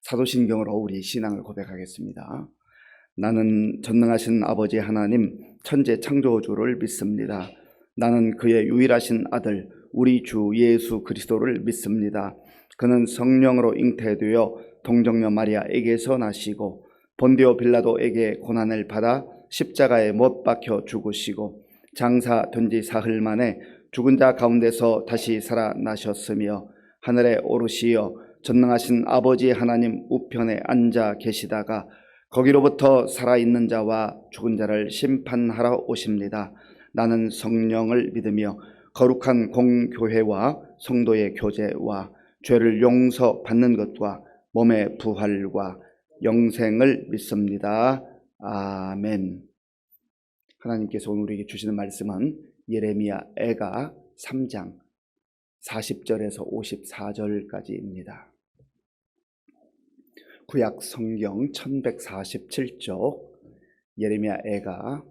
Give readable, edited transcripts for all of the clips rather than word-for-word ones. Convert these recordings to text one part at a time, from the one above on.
사도신경으로 우리 신앙을 고백하겠습니다. 나는 전능하신 아버지 하나님 천재 창조주를 믿습니다. 나는 그의 유일하신 아들 우리 주 예수 그리스도를 믿습니다. 그는 성령으로 잉태되어 동정녀 마리아에게서 나시고 본디오 빌라도에게 고난을 받아 십자가에 못 박혀 죽으시고 장사된 지 사흘 만에 죽은 자 가운데서 다시 살아나셨으며 하늘에 오르시어 전능하신 아버지 하나님 우편에 앉아 계시다가 거기로부터 살아있는 자와 죽은 자를 심판하러 오십니다. 나는 성령을 믿으며 거룩한 공교회와 성도의 교제와 죄를 용서받는 것과 몸의 부활과 영생을 믿습니다. 아멘. 하나님께서 오늘 우리에게 주시는 말씀은 예레미야 애가 3장 40절에서 54절까지입니다. 구약 성경 1147쪽 예레미야 애가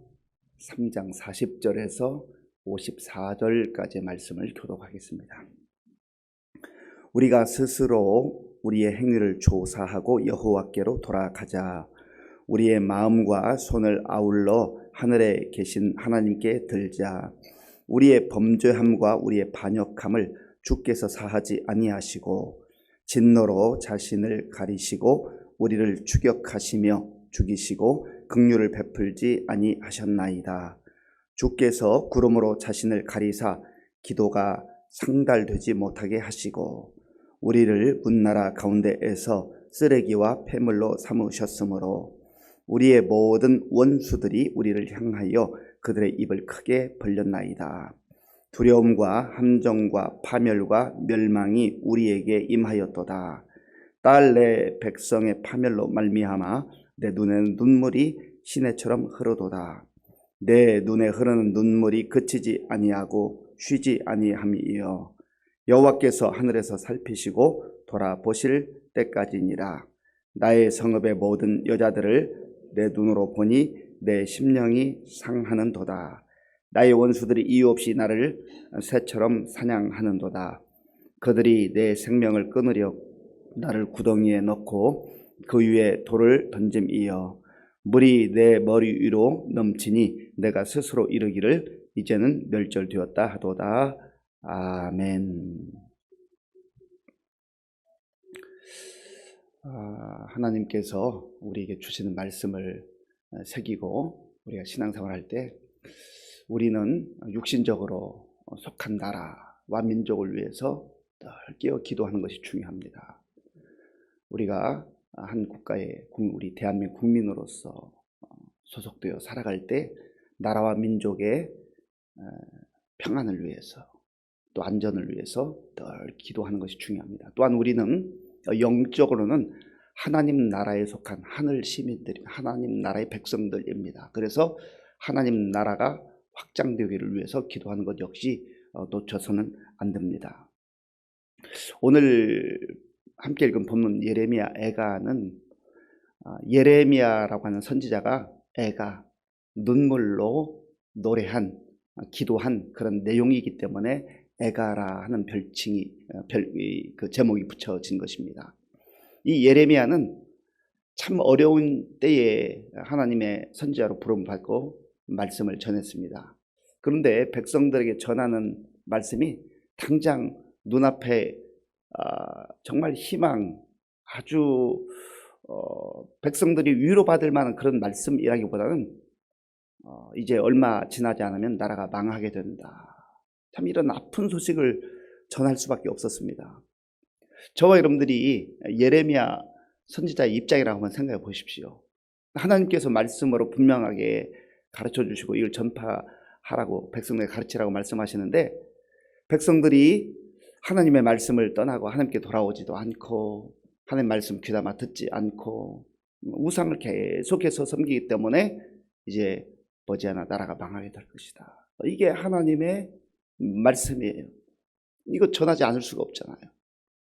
3장 40절에서 54절까지의 말씀을 교독하겠습니다. 우리가 스스로 우리의 행위를 조사하고 여호와께로 돌아가자. 우리의 마음과 손을 아울러 하늘에 계신 하나님께 들자. 우리의 범죄함과 우리의 반역함을 주께서 사하지 아니하시고 진노로 자신을 가리시고 우리를 추격하시며 죽이시고 긍휼을 베풀지 아니하셨나이다. 주께서 구름으로 자신을 가리사 기도가 상달되지 못하게 하시고 우리를 문나라 가운데에서 쓰레기와 폐물로 삼으셨으므로 우리의 모든 원수들이 우리를 향하여 그들의 입을 크게 벌렸나이다. 두려움과 함정과 파멸과 멸망이 우리에게 임하였도다. 딸 내 백성의 파멸로 말미암아 내 눈에는 눈물이 시내처럼 흐르도다. 내 눈에 흐르는 눈물이 그치지 아니하고 쉬지 아니함이여. 여호와께서 하늘에서 살피시고 돌아보실 때까지니라. 나의 성읍의 모든 여자들을 내 눈으로 보니 내 심령이 상하는도다. 나의 원수들이 이유 없이 나를 새처럼 사냥하는도다. 그들이 내 생명을 끊으려 나를 구덩이에 넣고 그 위에 돌을 던짐이여. 물이 내 머리 위로 넘치니 내가 스스로 이르기를 이제는 멸절되었다 하도다. 아멘. 하나님께서 우리에게 주시는 말씀을 새기고 우리가 신앙생활할 때 우리는 육신적으로 속한 나라와 민족을 위해서 늘 깨어 기도하는 것이 중요합니다. 우리가 한 국가의 우리 대한민국 국민으로서 소속되어 살아갈 때 나라와 민족의 평안을 위해서 또 안전을 위해서 늘 기도하는 것이 중요합니다. 또한 우리는 영적으로는 하나님 나라에 속한 하늘 시민들이 하나님 나라의 백성들입니다. 그래서 하나님 나라가 확장되기를 위해서 기도하는 것 역시 놓쳐서는 안 됩니다. 오늘 함께 읽은 본문 예레미야 애가는 예레미야라고 하는 선지자가 애가 눈물로 노래한 기도한 그런 내용이기 때문에 애가라 하는 별칭이 그 제목이 붙여진 것입니다. 이 예레미야는 참 어려운 때에 하나님의 선지자로 부름받고 말씀을 전했습니다. 그런데 백성들에게 전하는 말씀이 당장 눈앞에 정말 희망, 아주 백성들이 위로받을 만한 그런 말씀이라기보다는 이제 얼마 지나지 않으면 나라가 망하게 된다. 참 이런 아픈 소식을 전할 수밖에 없었습니다. 저와 여러분들이 예레미야 선지자의 입장이라고 한번 생각해 보십시오. 하나님께서 말씀으로 분명하게 가르쳐 주시고 이걸 전파하라고 백성들에게 가르치라고 말씀하시는데 백성들이 하나님의 말씀을 떠나고 하나님께 돌아오지도 않고 하나님의 말씀 귀담아 듣지 않고 우상을 계속해서 섬기기 때문에 이제 머지않아 나라가 망하게 될 것이다. 이게 하나님의 말씀이에요. 이거 전하지 않을 수가 없잖아요.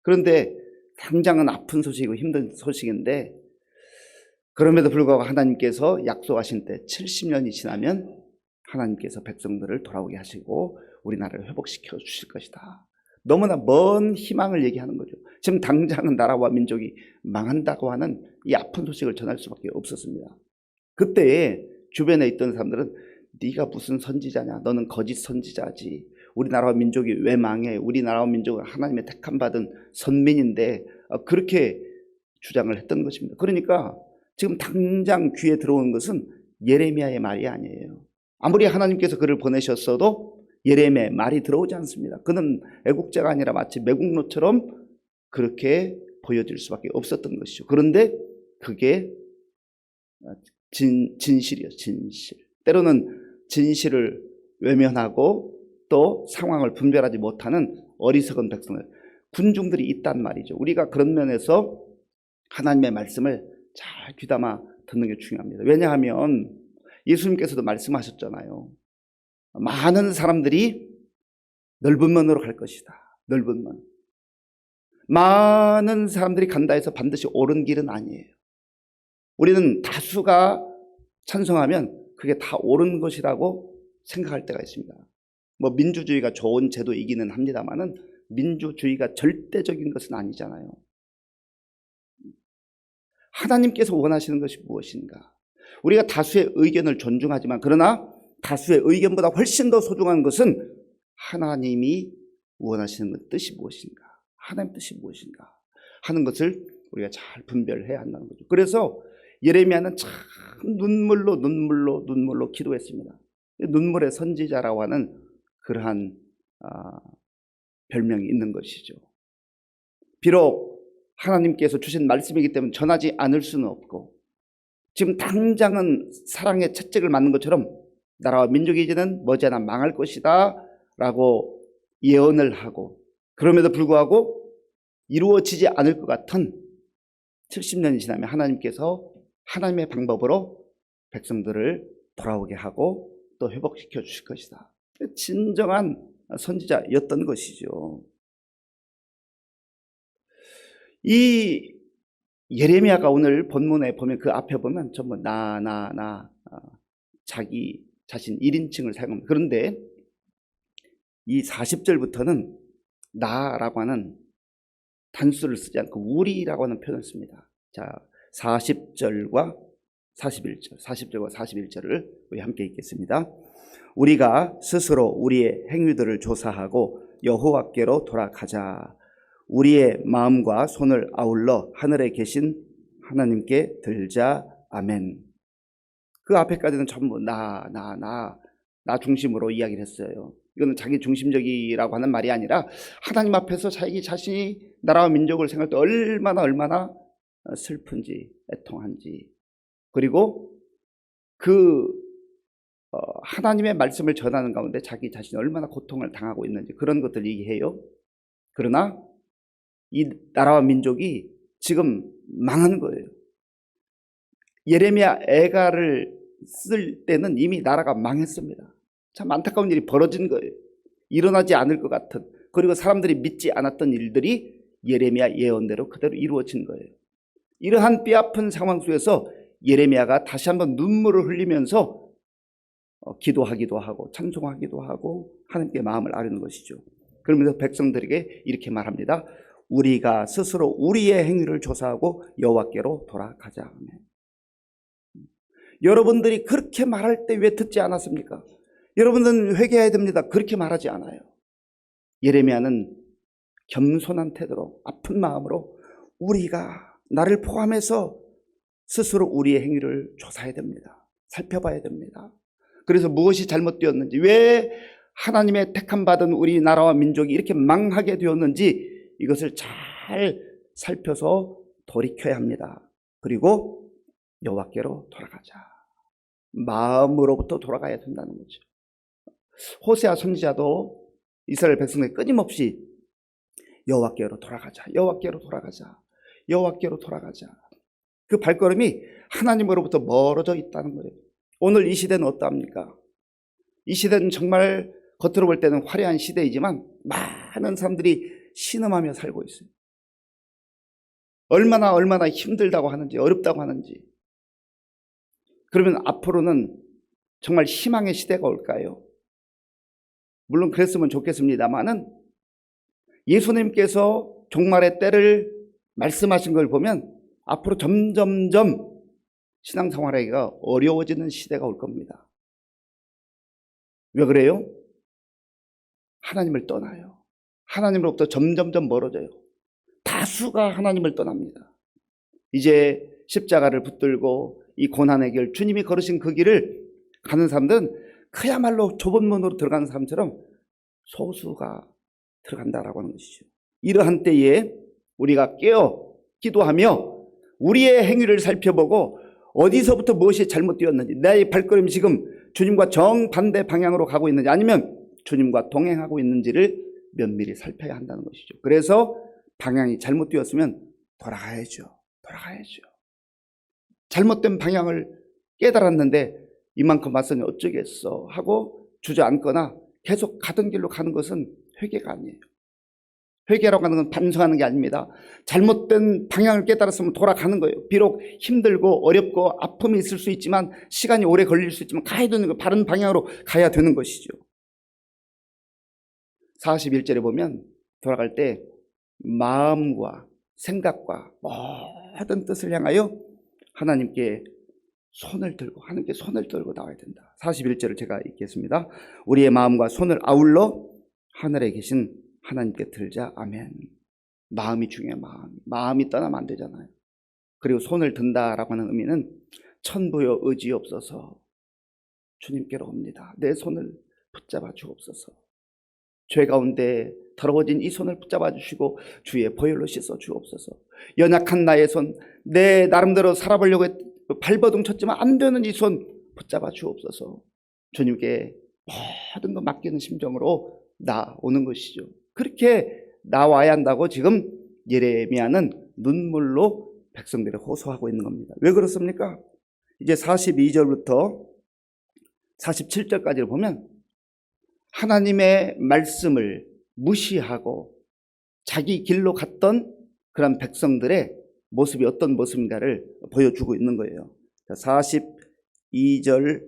그런데 당장은 아픈 소식이고 힘든 소식인데 그럼에도 불구하고 하나님께서 약속하신 때 70년이 지나면 하나님께서 백성들을 돌아오게 하시고 우리나라를 회복시켜 주실 것이다. 너무나 먼 희망을 얘기하는 거죠. 지금 당장은 나라와 민족이 망한다고 하는 이 아픈 소식을 전할 수밖에 없었습니다. 그때 주변에 있던 사람들은 네가 무슨 선지자냐? 너는 거짓 선지자지. 우리나라와 민족이 왜 망해? 우리나라와 민족은 하나님의 택함 받은 선민인데, 그렇게 주장을 했던 것입니다. 그러니까 지금 당장 귀에 들어온 것은 예레미야의 말이 아니에요. 아무리 하나님께서 그를 보내셨어도 예레미야의 말이 들어오지 않습니다. 그는 애국자가 아니라 마치 매국노처럼 그렇게 보여질 수밖에 없었던 것이죠. 그런데 그게 진실이에요. 진실. 때로는 진실을 외면하고 또 상황을 분별하지 못하는 어리석은 백성들, 군중들이 있단 말이죠. 우리가 그런 면에서 하나님의 말씀을 잘 귀담아 듣는 게 중요합니다. 왜냐하면 예수님께서도 말씀하셨잖아요. 많은 사람들이 넓은 문으로 갈 것이다. 넓은 문. 많은 사람들이 간다 해서 반드시 옳은 길은 아니에요. 우리는 다수가 찬성하면 그게 다 옳은 것이라고 생각할 때가 있습니다. 뭐 민주주의가 좋은 제도이기는 합니다만은 민주주의가 절대적인 것은 아니잖아요. 하나님께서 원하시는 것이 무엇인가? 우리가 다수의 의견을 존중하지만 그러나 다수의 의견보다 훨씬 더 소중한 것은 하나님이 원하시는 뜻이 무엇인가? 하나님의 뜻이 무엇인가? 하는 것을 우리가 잘 분별해야 한다는 거죠. 그래서 예레미야는 참 눈물로 기도했습니다. 눈물의 선지자라고 하는 그러한 별명이 있는 것이죠. 비록 하나님께서 주신 말씀이기 때문에 전하지 않을 수는 없고 지금 당장은 사랑의 채찍을 맞는 것처럼 나라와 민족이 이제는 머지않아 망할 것이다 라고 예언을 하고 그럼에도 불구하고 이루어지지 않을 것 같은 70년이 지나면 하나님께서 하나님의 방법으로 백성들을 돌아오게 하고 또 회복시켜 주실 것이다. 진정한 선지자였던 것이죠. 이 예레미야가 오늘 본문에 보면 그 앞에 보면 전부 자기 자신 1인칭을 사용합니다. 그런데 이 40절부터는 나라고 하는 단수를 쓰지 않고 우리라고 하는 표현을 씁니다. 자, 40절과 41절을 우리 함께 읽겠습니다. 우리가 스스로 우리의 행위들을 조사하고 여호와께로 돌아가자. 우리의 마음과 손을 아울러 하늘에 계신 하나님께 들자. 아멘. 그 앞에까지는 전부 나 중심으로 이야기를 했어요. 이거는 자기 중심적이라고 하는 말이 아니라 하나님 앞에서 자기 자신이 나라와 민족을 생각할 때 얼마나 슬픈지 애통한지 그리고 하나님의 말씀을 전하는 가운데 자기 자신이 얼마나 고통을 당하고 있는지 그런 것들 얘기해요. 그러나 이 나라와 민족이 지금 망한 거예요. 예레미야 애가를 쓸 때는 이미 나라가 망했습니다. 참 안타까운 일이 벌어진 거예요. 일어나지 않을 것 같은 그리고 사람들이 믿지 않았던 일들이 예레미야 예언대로 그대로 이루어진 거예요. 이러한 뼈아픈 상황 속에서 예레미야가 다시 한번 눈물을 흘리면서 기도하기도 하고 찬송하기도 하고 하나님께 마음을 아뢰는 것이죠. 그러면서 백성들에게 이렇게 말합니다. 우리가 스스로 우리의 행위를 조사하고 여호와께로 돌아가자. 여러분들이 그렇게 말할 때 왜 듣지 않았습니까? 여러분들은 회개해야 됩니다. 그렇게 말하지 않아요. 예레미야는 겸손한 태도로 아픈 마음으로 우리가 나를 포함해서 스스로 우리의 행위를 조사해야 됩니다. 살펴봐야 됩니다. 그래서 무엇이 잘못되었는지 왜 하나님의 택함 받은 우리나라와 민족이 이렇게 망하게 되었는지 이것을 잘 살펴서 돌이켜야 합니다. 그리고 여호와께로 돌아가자. 마음으로부터 돌아가야 된다는 거죠. 호세아 선지자도 이스라엘 백성에게 끊임없이 여호와께로 돌아가자. 여호와께로 돌아가자. 여호와께로 돌아가자. 그 발걸음이 하나님으로부터 멀어져 있다는 거예요. 오늘 이 시대는 어떠합니까? 이 시대는 정말 겉으로 볼 때는 화려한 시대이지만 많은 사람들이 신음하며 살고 있어요. 얼마나 힘들다고 하는지 어렵다고 하는지. 그러면 앞으로는 정말 희망의 시대가 올까요? 물론 그랬으면 좋겠습니다만은 예수님께서 종말의 때를 말씀하신 걸 보면 앞으로 점점점 신앙생활하기가 어려워지는 시대가 올 겁니다. 왜 그래요? 하나님을 떠나요. 하나님으로부터 점점점 멀어져요. 다수가 하나님을 떠납니다. 이제 십자가를 붙들고 이 고난의 길, 주님이 걸으신 그 길을 가는 사람들은 그야말로 좁은 문으로 들어가는 사람처럼 소수가 들어간다라고 하는 것이죠. 이러한 때에 우리가 깨어 기도하며 우리의 행위를 살펴보고 어디서부터 무엇이 잘못되었는지, 내 발걸음이 지금 주님과 정반대 방향으로 가고 있는지 아니면 주님과 동행하고 있는지를 면밀히 살펴야 한다는 것이죠. 그래서 방향이 잘못되었으면 돌아가야죠. 잘못된 방향을 깨달았는데 이만큼 왔으니 어쩌겠어 하고 주저앉거나 계속 가던 길로 가는 것은 회개가 아니에요. 회개라고 하는 건 반성하는 게 아닙니다. 잘못된 방향을 깨달았으면 돌아가는 거예요. 비록 힘들고 어렵고 아픔이 있을 수 있지만, 시간이 오래 걸릴 수 있지만 가야 되는 거, 바른 방향으로 가야 되는 것이죠. 41절에 보면 돌아갈 때 마음과 생각과 모든 뜻을 향하여 하나님께 손을 들고, 하나님께 손을 들고 나와야 된다. 41절을 제가 읽겠습니다. 우리의 마음과 손을 아울러 하늘에 계신 하나님께 들자. 아멘. 마음이 중요해요. 마음이 떠나면 안 되잖아요. 그리고 손을 든다라고 하는 의미는 천부여 의지없어서 주님께로 옵니다. 내 손을 붙잡아 주옵소서. 죄 가운데 더러워진 이 손을 붙잡아 주시고 주의 보혈로 씻어 주옵소서. 연약한 나의 손, 내 나름대로 살아보려고 발버둥 쳤지만 안 되는 이 손 붙잡아 주옵소서. 주님께 모든 거 맡기는 심정으로 나오는 것이죠. 그렇게 나와야 한다고 지금 예레미야는 눈물로 백성들을 호소하고 있는 겁니다. 왜 그렇습니까? 이제 42절부터 47절까지를 보면 하나님의 말씀을 무시하고 자기 길로 갔던 그런 백성들의 모습이 어떤 모습인가를 보여주고 있는 거예요. 42절,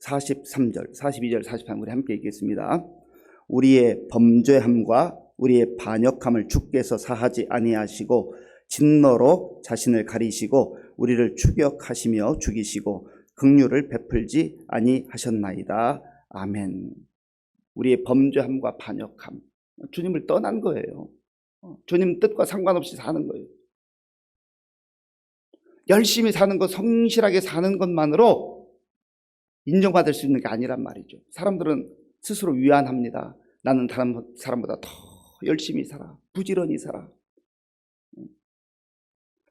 43절, 42절, 43절 우리 함께 읽겠습니다. 우리의 범죄함과 우리의 반역함을 주께서 사하지 아니하시고 진노로 자신을 가리시고 우리를 추격하시며 죽이시고 긍휼을 베풀지 아니하셨나이다. 아멘. 우리의 범죄함과 반역함, 주님을 떠난 거예요. 주님 뜻과 상관없이 사는 거예요. 열심히 사는 것, 성실하게 사는 것만으로 인정받을 수 있는 게 아니란 말이죠. 사람들은 스스로 위안합니다. 나는 다른 사람보다 더 열심히 살아, 부지런히 살아,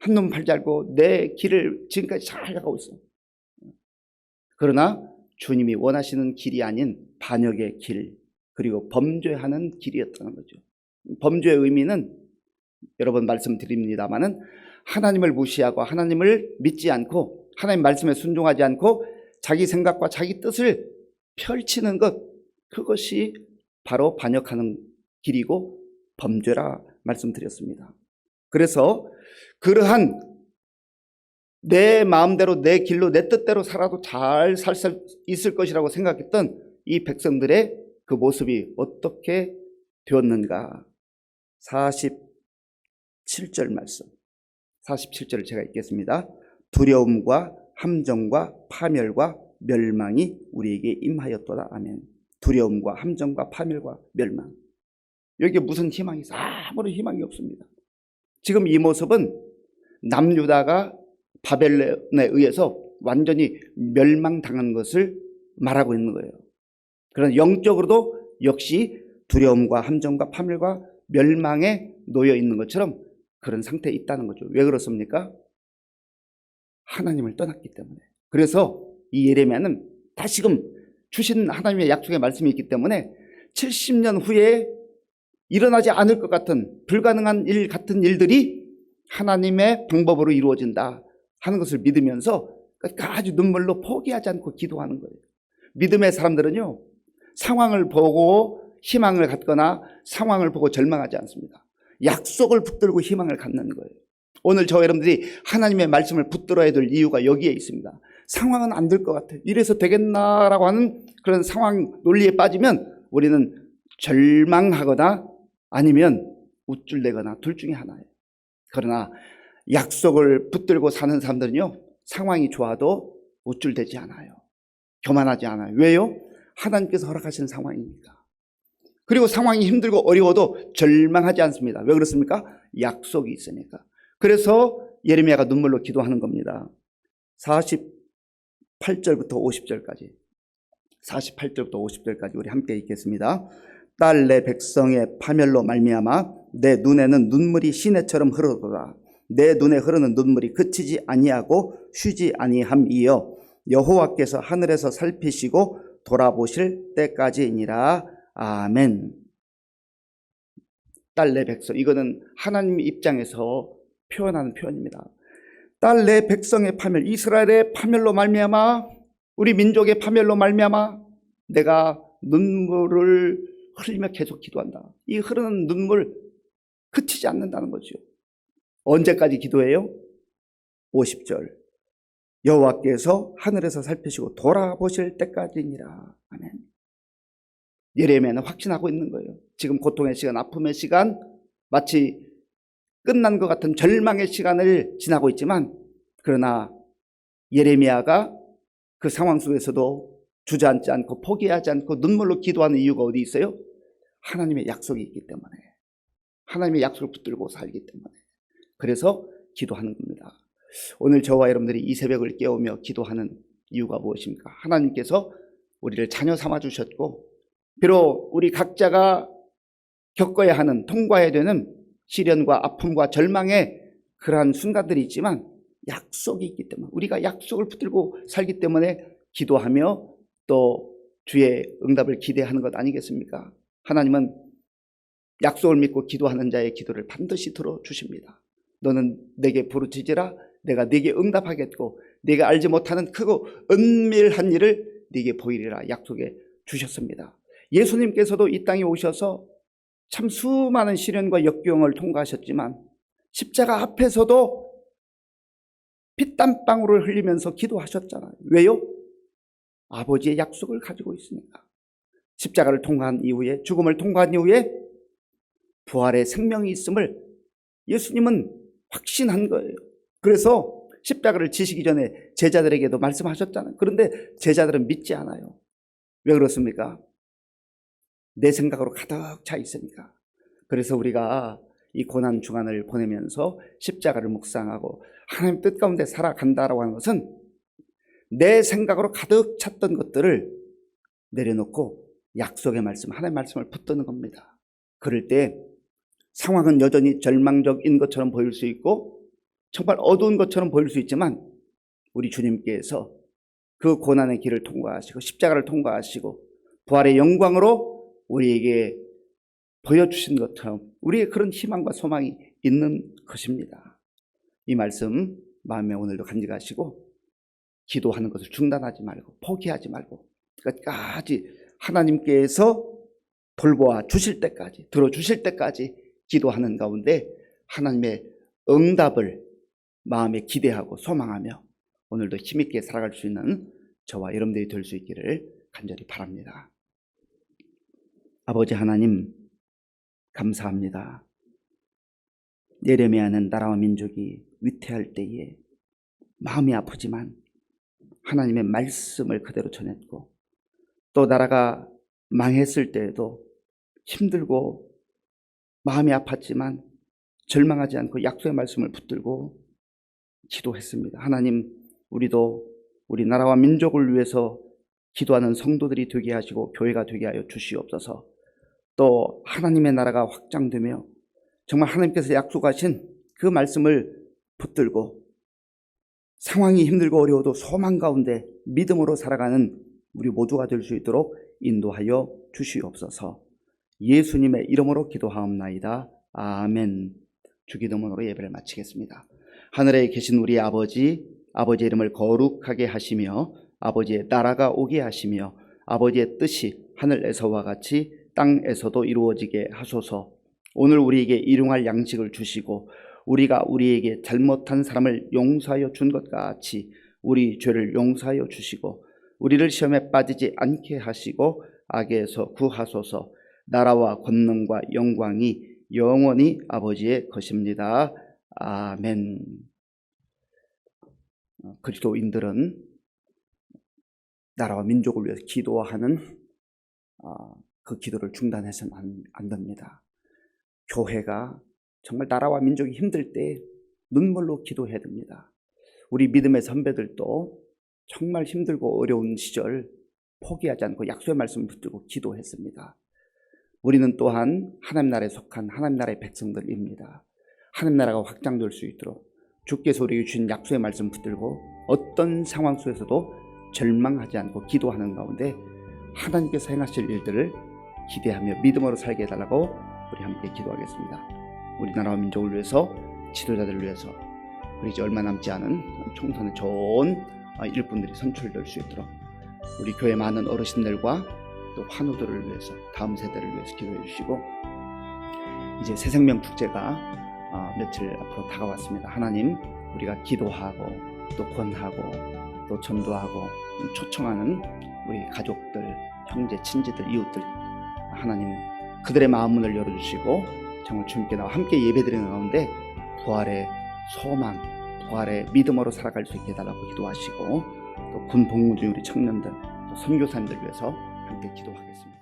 한눈 팔지 않고 내 길을 지금까지 잘 가고 있어. 그러나 주님이 원하시는 길이 아닌 반역의 길, 그리고 범죄하는 길이었다는 거죠. 범죄의 의미는 여러 번 말씀드립니다마는 하나님을 무시하고 하나님을 믿지 않고 하나님 말씀에 순종하지 않고 자기 생각과 자기 뜻을 펼치는 것, 그것이 바로 반역하는 길이고 범죄라 말씀드렸습니다. 그래서 그러한 내 마음대로 내 길로 내 뜻대로 살아도 잘 살 수 있을 것이라고 생각했던 이 백성들의 그 모습이 어떻게 되었는가. 47절 말씀, 47절을 제가 읽겠습니다. 두려움과 함정과 파멸과 멸망이 우리에게 임하였도다. 아멘. 두려움과 함정과 파멸과 멸망, 여기에 무슨 희망이 있어? 아무런 희망이 없습니다. 지금 이 모습은 남유다가 바벨론에 의해서 완전히 멸망당한 것을 말하고 있는 거예요. 그러나 영적으로도 역시 두려움과 함정과 파멸과 멸망에 놓여 있는 것처럼 그런 상태에 있다는 거죠. 왜 그렇습니까? 하나님을 떠났기 때문에. 그래서 이 예레미야는 다시금 주신 하나님의 약속의 말씀이 있기 때문에 70년 후에 일어나지 않을 것 같은 불가능한 일 같은 일들이 하나님의 방법으로 이루어진다 하는 것을 믿으면서 아주 눈물로 포기하지 않고 기도하는 거예요. 믿음의 사람들은요, 상황을 보고 희망을 갖거나 상황을 보고 절망하지 않습니다. 약속을 붙들고 희망을 갖는 거예요. 오늘 저 여러분들이 하나님의 말씀을 붙들어야 될 이유가 여기에 있습니다. 상황은 안 될 것 같아, 이래서 되겠나라고 하는 그런 상황 논리에 빠지면 우리는 절망하거나 아니면 우쭐대거나 둘 중에 하나예요. 그러나 약속을 붙들고 사는 사람들은요, 상황이 좋아도 우쭐대지 않아요. 교만하지 않아요. 왜요? 하나님께서 허락하신 상황이니까. 그리고 상황이 힘들고 어려워도 절망하지 않습니다. 왜 그렇습니까? 약속이 있으니까. 그래서 예레미야가 눈물로 기도하는 겁니다. 48절부터 50절까지 48절부터 50절까지 우리 함께 읽겠습니다. 딸 내 백성의 파멸로 말미암아 내 눈에는 눈물이 시내처럼 흐르도다. 내 눈에 흐르는 눈물이 그치지 아니하고 쉬지 아니함이여 여호와께서 하늘에서 살피시고 돌아보실 때까지이니라. 아멘. 딸 내 백성, 이거는 하나님 입장에서 표현하는 표현입니다. 딸 내 백성의 파멸, 이스라엘의 파멸로 말미암아, 우리 민족의 파멸로 말미암아 내가 눈물을 흘리며 계속 기도한다. 이 흐르는 눈물 그치지 않는다는 거죠. 언제까지 기도해요? 50절. 여호와께서 하늘에서 살피시고 돌아보실 때까지니라. 아멘. 예레미야는 확신하고 있는 거예요. 지금 고통의 시간, 아픔의 시간, 마치 끝난 것 같은 절망의 시간을 지나고 있지만, 그러나 예레미야가 그 상황 속에서도 주저앉지 않고 포기하지 않고 눈물로 기도하는 이유가 어디 있어요? 하나님의 약속이 있기 때문에, 하나님의 약속을 붙들고 살기 때문에. 그래서 기도하는 겁니다. 오늘 저와 여러분들이 이 새벽을 깨우며 기도하는 이유가 무엇입니까? 하나님께서 우리를 자녀 삼아 주셨고, 비록 우리 각자가 겪어야 하는, 통과해야 되는 시련과 아픔과 절망의 그러한 순간들이 있지만 약속이 있기 때문에, 우리가 약속을 붙들고 살기 때문에 기도하며 또 주의 응답을 기대하는 것 아니겠습니까? 하나님은 약속을 믿고 기도하는 자의 기도를 반드시 들어주십니다. 너는 내게 부르짖으라 내가 네게 응답하겠고 네가 알지 못하는 크고 은밀한 일을 네게 보이리라 약속해 주셨습니다. 예수님께서도 이 땅에 오셔서 참 수많은 시련과 역경을 통과하셨지만 십자가 앞에서도 피땀방울을 흘리면서 기도하셨잖아요. 왜요? 아버지의 약속을 가지고 있으니까. 십자가를 통과한 이후에, 죽음을 통과한 이후에 부활의 생명이 있음을 예수님은 확신한 거예요. 그래서 십자가를 지시기 전에 제자들에게도 말씀하셨잖아요. 그런데 제자들은 믿지 않아요. 왜 그렇습니까? 내 생각으로 가득 차 있으니까. 그래서 우리가 이 고난 주간을 보내면서 십자가를 묵상하고 하나님 뜻 가운데 살아간다라고 하는 것은 내 생각으로 가득 찼던 것들을 내려놓고 약속의 말씀, 하나님의 말씀을 붙드는 겁니다. 그럴 때 상황은 여전히 절망적인 것처럼 보일 수 있고 정말 어두운 것처럼 보일 수 있지만 우리 주님께서 그 고난의 길을 통과하시고 십자가를 통과하시고 부활의 영광으로 우리에게 보여주신 것처럼 우리의 그런 희망과 소망이 있는 것입니다. 이 말씀 마음에 오늘도 간직하시고 기도하는 것을 중단하지 말고 포기하지 말고 끝까지 하나님께서 돌보아 주실 때까지, 들어주실 때까지 기도하는 가운데 하나님의 응답을 마음에 기대하고 소망하며 오늘도 힘있게 살아갈 수 있는 저와 여러분들이 될 수 있기를 간절히 바랍니다. 아버지 하나님 감사합니다. 예레미야는 나라와 민족이 위태할 때에 마음이 아프지만 하나님의 말씀을 그대로 전했고 또 나라가 망했을 때에도 힘들고 마음이 아팠지만 절망하지 않고 약속의 말씀을 붙들고 기도했습니다. 하나님, 우리도 우리 나라와 민족을 위해서 기도하는 성도들이 되게 하시고 교회가 되게 하여 주시옵소서. 또 하나님의 나라가 확장되며 정말 하나님께서 약속하신 그 말씀을 붙들고 상황이 힘들고 어려워도 소망 가운데 믿음으로 살아가는 우리 모두가 될 수 있도록 인도하여 주시옵소서. 예수님의 이름으로 기도하옵나이다. 아멘. 주기도문으로 예배를 마치겠습니다. 하늘에 계신 우리 아버지의 이름을 거룩하게 하시며 아버지의 나라가 오게 하시며 아버지의 뜻이 하늘에서와 같이 땅에서도 이루어지게 하소서. 오늘 우리에게 일용할 양식을 주시고 우리가 우리에게 잘못한 사람을 용서하여 준 것 같이 우리 죄를 용서하여 주시고 우리를 시험에 빠지지 않게 하시고 악에서 구하소서. 나라와 권능과 영광이 영원히 아버지의 것입니다. 아멘. 그리스도인들은 나라와 민족을 위해서 기도하는 그 기도를 중단해서는 안 됩니다. 교회가 정말 나라와 민족이 힘들 때 눈물로 기도해야 됩니다. 우리 믿음의 선배들도 정말 힘들고 어려운 시절 포기하지 않고 약속의 말씀을 붙들고 기도했습니다. 우리는 또한 하나님 나라에 속한 하나님 나라의 백성들입니다. 하나님 나라가 확장될 수 있도록 주께서 우리에게 주신 약속의 말씀 붙들고 어떤 상황 속에서도 절망하지 않고 기도하는 가운데 하나님께서 행하실 일들을 기대하며 믿음으로 살게 해달라고 우리 함께 기도하겠습니다. 우리나라와 민족을 위해서, 지도자들을 위해서, 우리 이제 얼마 남지 않은 총선의 좋은 일꾼들이 선출될 수 있도록 우리 교회 많은 어르신들과 또 환우들을 위해서, 다음 세대를 위해서 기도해 주시고, 이제 새생명 축제가 며칠 앞으로 다가왔습니다. 하나님, 우리가 기도하고 또 권하고 또 전도하고 초청하는 우리 가족들, 형제, 친지들, 이웃들, 하나님 그들의 마음 문을 열어주시고 정말 주님께 나와 함께 예배드리는 가운데 부활의 소망, 부활의 믿음으로 살아갈 수 있게 해달라고 기도하시고, 또 군 복무 중 우리 청년들, 또 선교사님들 위해서 함께 기도하겠습니다.